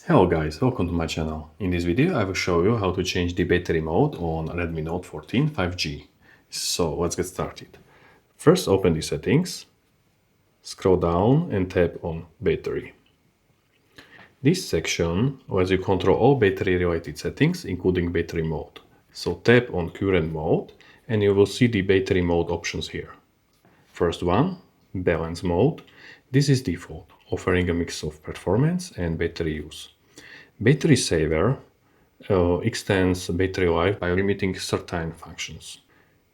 Hello guys, welcome to my channel. In this video I will show you how to change the battery mode on Redmi Note 14 5G. So let's get started. First open the settings, scroll down and tap on battery. This section lets you control all battery related settings including battery mode. So tap on current mode and you will see the battery mode options here. First one, balance mode. This is default, offering a mix of performance and battery use. Battery saver extends battery life by limiting certain functions.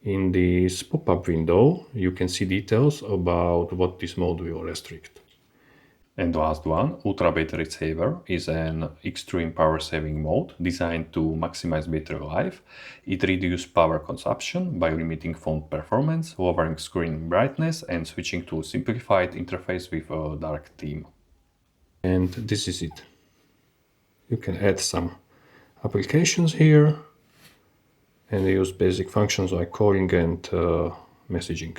In this pop-up window, you can see details about what this mode will restrict. And the last one, Ultra Battery Saver, is an extreme power saving mode designed to maximize battery life. It reduces power consumption by limiting phone performance, lowering screen brightness, and switching to a simplified interface with a dark theme. And this is it. You can add some applications here and use basic functions like calling and messaging.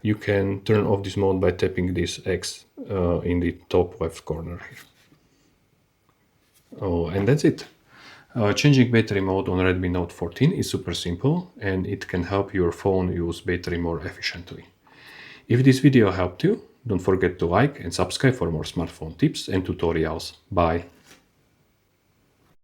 You can turn off this mode by tapping this X in the top left corner here. Oh, and that's it. Changing battery mode on Redmi Note 14 is super simple and it can help your phone use battery more efficiently. If this video helped you, don't forget to like and subscribe for more smartphone tips and tutorials. Bye!